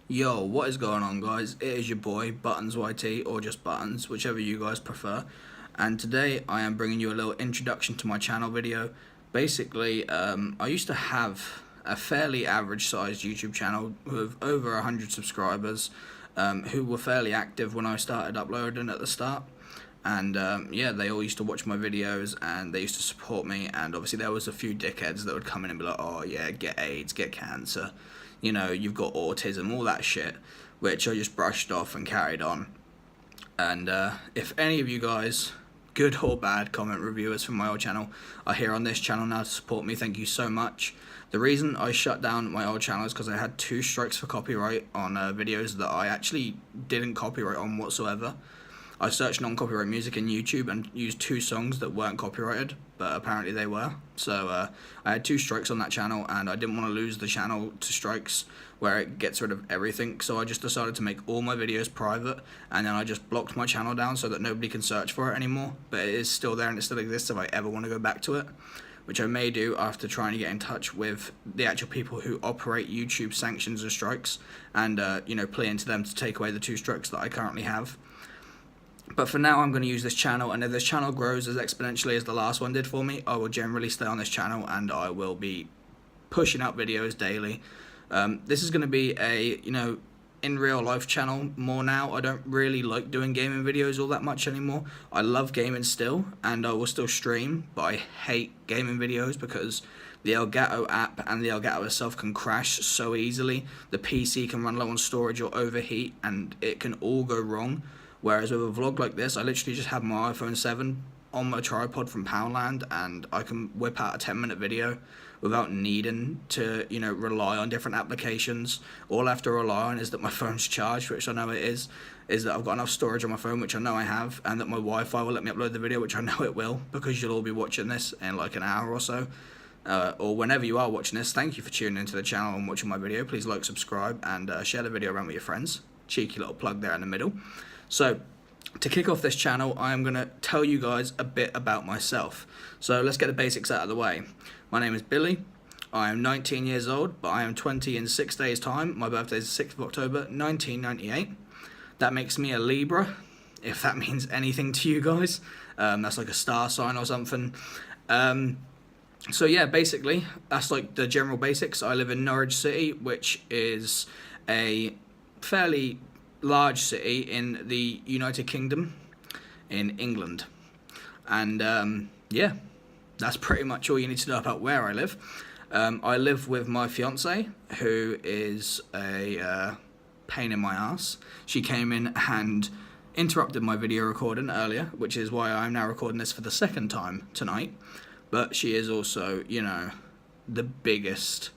Yo, what is going on, guys? It is your boy, Buttons YT, or just Buttons, whichever you guys prefer. And today I am bringing you a little introduction to my channel video. Basically, I used to have a fairly average sized YouTube channel with over 100 subscribers who were fairly active when I started uploading at the start. And yeah, they all used to watch my videos and they used to support me. And obviously, there was a few dickheads that would come in and be like, "Oh yeah, get AIDS, get cancer, you know, you've got autism," all that shit, which I just brushed off and carried on. And if any of you guys, good or bad comment reviewers from my old channel, are here on this channel now to support me, thank you so much. The reason I shut down my old channel is because I had 2 strikes for copyright on videos that I actually didn't copyright on whatsoever. I searched non-copyright music in YouTube and used 2 songs that weren't copyrighted, but apparently they were. So I had 2 strikes on that channel, and I didn't want to lose the channel to strikes where it gets rid of everything. So I just decided to make all my videos private, and then I just blocked my channel down so that nobody can search for it anymore. But it is still there and it still exists if I ever want to go back to it, which I may do after trying to get in touch with the actual people who operate YouTube sanctions and strikes, and you know, plea into them to take away the 2 strikes that I currently have. But for now, I'm going to use this channel, and if this channel grows as exponentially as the last one did for me, I will generally stay on this channel and I will be pushing out videos daily. This is going to be a, you know, in real life channel more now. I don't really like doing gaming videos all that much anymore. I love gaming still, and I will still stream, but I hate gaming videos because the Elgato app and the Elgato itself can crash so easily. The PC can run low on storage or overheat, and it can all go wrong. Whereas with a vlog like this, I literally just have my iPhone 7 on my tripod from Poundland, and I can whip out a 10-minute video without needing to, you know, rely on different applications. All I have to rely on is that my phone's charged, which I know it is that I've got enough storage on my phone, which I know I have, and that my Wi-Fi will let me upload the video, which I know it will, because you'll all be watching this in like an hour or so. Or whenever you are watching this, thank you for tuning into the channel and watching my video. Please like, subscribe, and share the video around with your friends. Cheeky little plug there in the middle. So, to kick off this channel, I am going to tell you guys a bit about myself. So let's get the basics out of the way. My name is Billy. I am 19 years old, but I am 20 in 6 days' time. My birthday is the 6th of October, 1998. That makes me a Libra, if that means anything to you guys. That's like a star sign or something. So yeah, basically, that's like the general basics. I live in Norwich City, which is a fairly large city in the United Kingdom in England. And yeah, that's pretty much all you need to know about where I live. I live with my fiance, who is a pain in my ass. She came in and interrupted my video recording earlier, which is why I'm now recording this for the 2nd time tonight. But she is also, you know, the biggest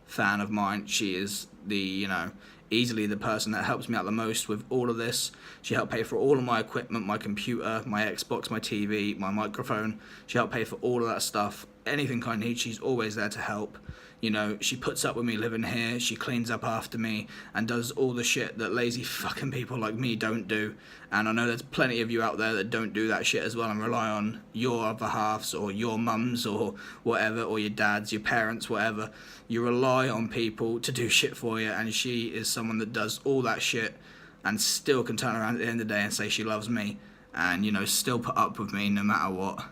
fan of mine. She is the, you know, easily the person that helps me out the most with all of this. She helped pay for all of my equipment, my computer, my Xbox, my TV, my microphone. She helped pay for all of that stuff. Anything I need, she's always there to help. You know, she puts up with me living here, she cleans up after me, and does all the shit that lazy fucking people like me don't do. And I know there's plenty of you out there that don't do that shit as well and rely on your other halves or your mums or whatever, or your dads, your parents, whatever. You rely on people to do shit for you, and she is someone that does all that shit and still can turn around at the end of the day and say she loves me and, you know, still put up with me no matter what.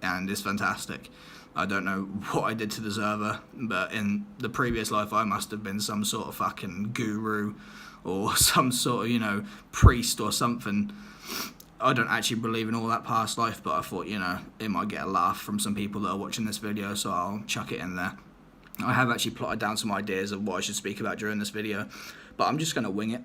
And it's fantastic. I don't know what I did to deserve her, but in the previous life I must have been some sort of fucking guru or some sort of, you know, priest or something. I don't actually believe in all that past life, but I thought, you know, it might get a laugh from some people that are watching this video, so I'll chuck it in there. I have actually plotted down some ideas of what I should speak about during this video, but I'm just going to wing it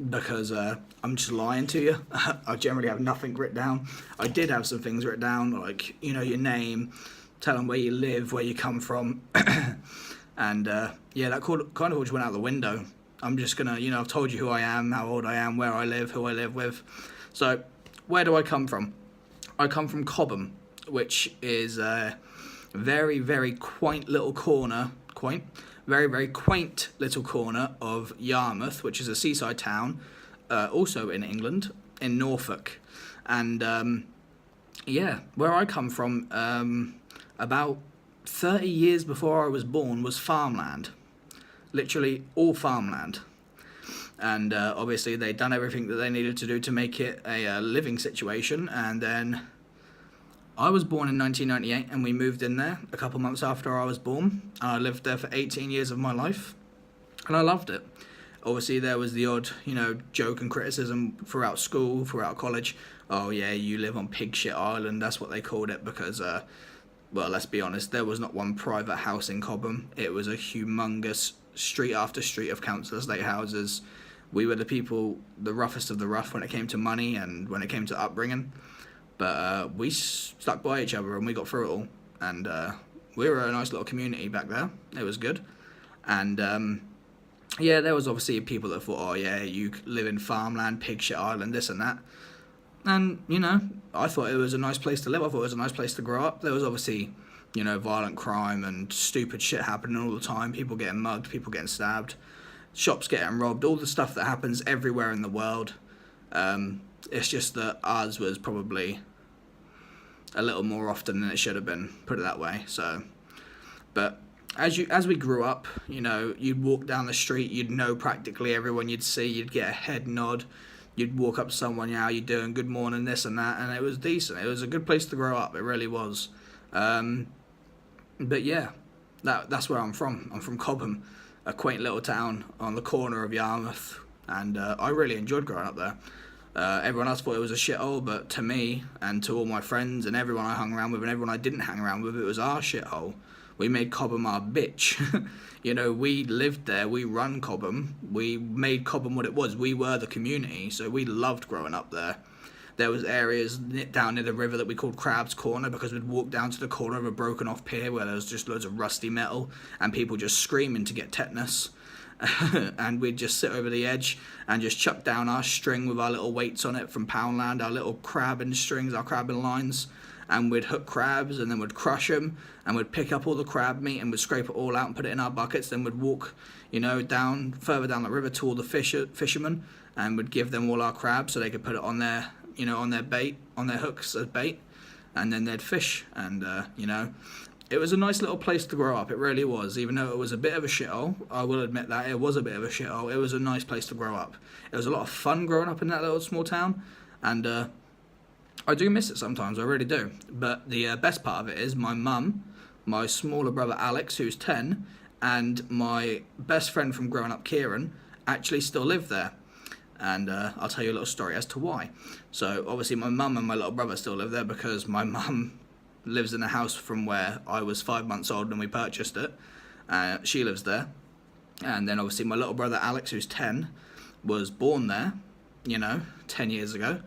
because I'm just lying to you. I generally have nothing written down. I did have some things written down, like, you know, your name, tell them where you live, where you come from, and yeah, that kind of all just went out the window. I'm just gonna, you know, I've told you who I am, how old I am, where I live, who I live with. So, where do I come from? I come from Cobham, which is a very, very quaint little corner, very quaint little corner of Yarmouth, which is a seaside town, also in England, in Norfolk. And yeah, where I come from, about 30 years before I was born was farmland. Literally all farmland. and obviously they'd done everything that they needed to do to make it a living situation. And then I was born in 1998, and we moved in there a couple months after I was born, and I lived there for 18 years of my life, and I loved it. Obviously, there was the odd, joke and criticism throughout school, throughout college. Oh yeah, you live on Pig Shit Island. That's what they called it because, well, let's be honest, there was not one private house in Cobham. It was a humongous street after street of council estate houses. We were the people, the roughest of the rough when it came to money and when it came to upbringing. But we stuck by each other and we got through it all. And we were a nice little community back there. It was good. And yeah, there was obviously people that thought, oh yeah, you live in farmland, Pig Shit Island, this and that. And, I thought it was a nice place to live. I thought it was a nice place to grow up. There was obviously, violent crime and stupid shit happening all the time. People getting mugged, people getting stabbed, shops getting robbed, all the stuff that happens everywhere in the world. It's just that ours was probably a little more often than it should have been, put it that way. So, but as we grew up, you'd walk down the street, you'd know practically everyone you'd see, you'd get a head nod, you'd walk up to someone, how you doing, good morning, this and that, and it was decent. It was a good place to grow up, it really was. But yeah, that's where I'm from. I'm from Cobham, a quaint little town on the corner of Yarmouth, and I really enjoyed growing up there. Everyone else thought it was a shithole, but to me and to all my friends and everyone I hung around with and everyone I didn't hang around with, it was our shithole. We made Cobham our bitch. We lived there, we run Cobham, we made Cobham what it was. We were the community, so we loved growing up there. There was areas down near the river that we called Crab's Corner because we'd walk down to the corner of a broken off pier where there was just loads of rusty metal and people just screaming to get tetanus. And we'd just sit over the edge and just chuck down our string with our little weights on it from Poundland, our little crabbing strings, our crabbing lines, and we'd hook crabs and then we'd crush them and we'd pick up all the crab meat and we'd scrape it all out and put it in our buckets. Then we'd walk, down further down the river to all the fishermen and we'd give them all our crabs so they could put it on their, on their bait, on their hooks as bait, and then they'd fish. And it was a nice little place to grow up. It really was. Even though it was a bit of a shithole, I will admit that it was a bit of a shithole. It was a nice place to grow up. It was a lot of fun growing up in that little small town, and I do miss it sometimes. I really do. But the best part of it is my mum, my smaller brother Alex, who's 10, and my best friend from growing up, Kieran, actually still live there. And I'll tell you a little story as to why. So obviously my mum and my little brother still live there because my mum lives in a house from where I was 5 months old when we purchased it. She lives there. And then obviously my little brother Alex, who's 10, was born there, 10 years ago.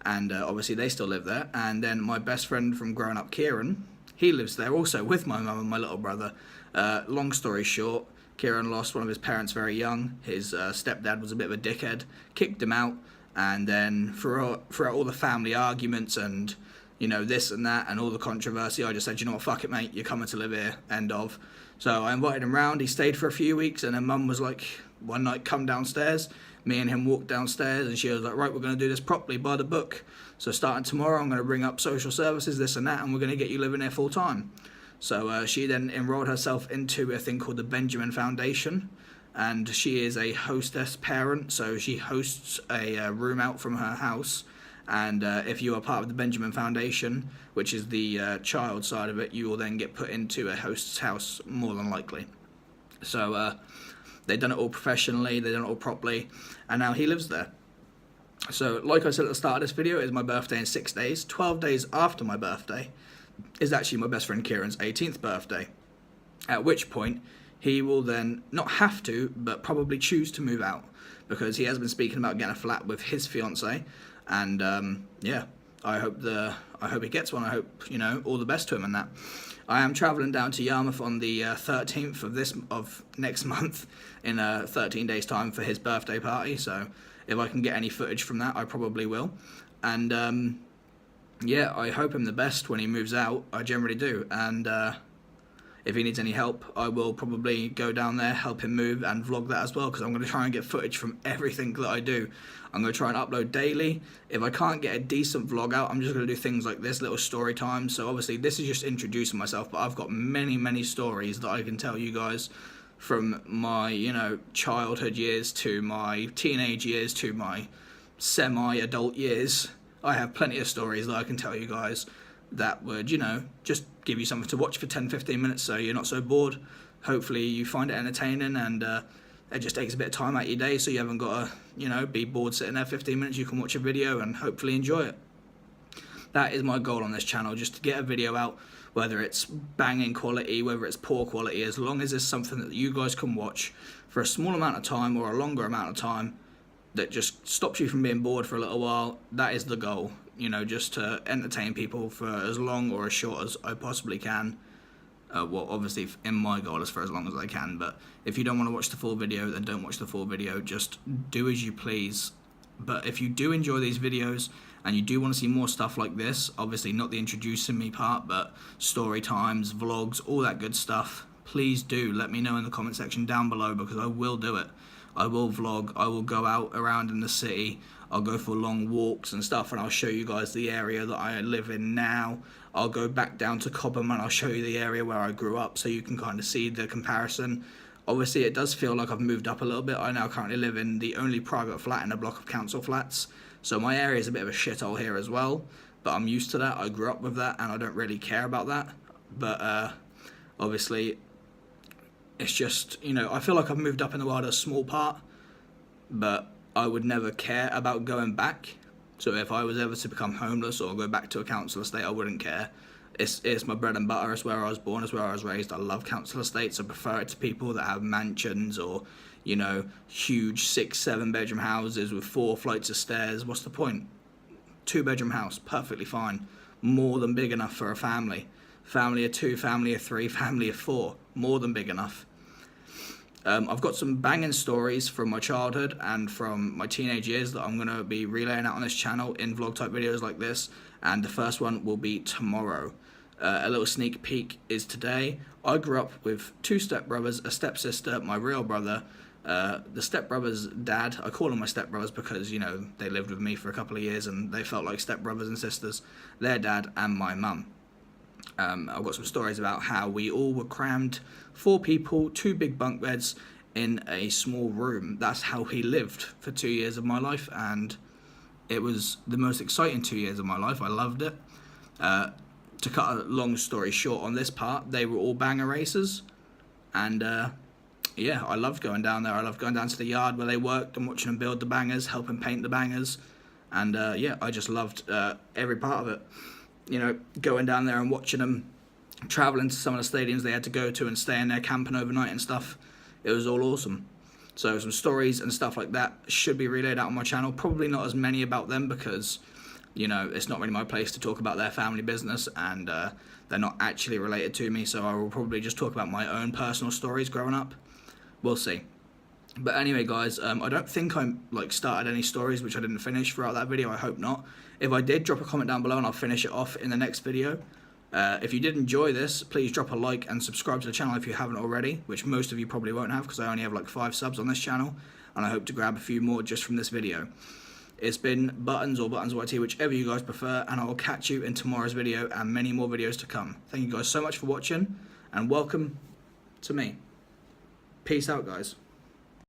And obviously they still live there. And then my best friend from growing up, Kieran, he lives there also with my mum and my little brother. Long story short, Kieran lost one of his parents very young. His stepdad was a bit of a dickhead, kicked him out. And then throughout all the family arguments and this and that and all the controversy, I just said, you know what, fuck it, mate, you're coming to live here, end of. So I invited him round, he stayed for a few weeks, and then mum was like, one night, come downstairs. Me and him walked downstairs, and she was like, right, we're going to do this properly by the book. So starting tomorrow, I'm going to bring up social services, this and that, and we're going to get you living here full time. So she then enrolled herself into a thing called the Benjamin Foundation, and she is a hostess parent, so she hosts a room out from her house. And if you are part of the Benjamin Foundation, which is the child side of it, you will then get put into a host's house, more than likely. So they've done it all professionally, they've done it all properly, and now he lives there. So like I said at the start of this video, it is my birthday in 6 days. 12 days after my birthday is actually my best friend Kieran's 18th birthday, at which point he will then not have to, but probably choose to move out, because he has been speaking about getting a flat with his fiancée. And yeah, I hope he gets one. I hope, all the best to him and that. I am travelling down to Yarmouth on the 13th of next month in 13 days time for his birthday party. So if I can get any footage from that, I probably will. And yeah, I hope him the best when he moves out. I generally do. And if he needs any help, I will probably go down there, help him move, and vlog that as well, because I'm going to try and get footage from everything that I do. I'm going to try and upload daily. If I can't get a decent vlog out, I'm just going to do things like this, little story time. So obviously this is just introducing myself, but I've got many, many stories that I can tell you guys from my, childhood years to my teenage years to my semi-adult years. I have plenty of stories that I can tell you guys that would, just give you something to watch for 10-15 minutes so you're not so bored. Hopefully you find it entertaining, and it just takes a bit of time out of your day so you haven't got to, be bored sitting there 15 minutes. You can watch a video and hopefully enjoy it. That is my goal on this channel, just to get a video out, whether it's banging quality, whether it's poor quality, as long as it's something that you guys can watch for a small amount of time or a longer amount of time that just stops you from being bored for a little while. That is the goal, just to entertain people for as long or as short as I possibly can. Well, obviously, in my goal is for as long as I can, but if you don't want to watch the full video, then don't watch the full video. Just do as you please. But if you do enjoy these videos and you do want to see more stuff like this, obviously not the introducing me part, but story times, vlogs, all that good stuff, please do let me know in the comment section down below, because I will do it. I will vlog, I will go out around in the city, I'll go for long walks and stuff, and I'll show you guys the area that I live in now. I'll go back down to Cobham and I'll show you the area where I grew up so you can kind of see the comparison. Obviously it does feel like I've moved up a little bit. I now currently live in the only private flat in a block of council flats, so my area is a bit of a shithole here as well, but I'm used to that. I grew up with that and I don't really care about that. But obviously it's just, I feel like I've moved up in the world a small part, but I would never care about going back. So if I was ever to become homeless or go back to a council estate, I wouldn't care. It's my bread and butter. It's where I was born. It's where I was raised. I love council estates. I prefer it to people that have mansions or, huge 6-7 bedroom houses with 4 flights of stairs. What's the point? 2-bedroom house, perfectly fine. More than big enough for a family. Family of 2, family of 3, family of 4. More than big enough. I've got some banging stories from my childhood and from my teenage years that I'm going to be relaying out on this channel in vlog type videos like this, and the first one will be tomorrow. A little sneak peek is today. I grew up with 2 stepbrothers, a stepsister, my real brother. The stepbrother's dad, I call them my stepbrothers because, they lived with me for a couple of years and they felt like stepbrothers and sisters. Their dad and my mum. I've got some stories about how we all were crammed, 4 people, 2 big bunk beds in a small room. That's how he lived for 2 years of my life, and it was the most exciting 2 years of my life. I loved it. To cut a long story short on this part, they were all banger racers, and yeah, I loved going down there. I loved going down to the yard where they worked and watching them build the bangers, helping paint the bangers, and yeah, I just loved every part of it. Going down there and watching them, travelling to some of the stadiums they had to go to and staying there, camping overnight and stuff. It was all awesome. So some stories and stuff like that should be relayed out on my channel. Probably not as many about them because, it's not really my place to talk about their family business, and they're not actually related to me. So I will probably just talk about my own personal stories growing up. We'll see. But anyway, guys, I don't think I started any stories which I didn't finish throughout that video. I hope not. If I did, drop a comment down below and I'll finish it off in the next video. If you did enjoy this, please drop a like and subscribe to the channel if you haven't already, which most of you probably won't have because I only have 5 subs on this channel, and I hope to grab a few more just from this video. It's been Buttons or Buttons YT, whichever you guys prefer, and I will catch you in tomorrow's video and many more videos to come. Thank you guys so much for watching, and welcome to me. Peace out, guys.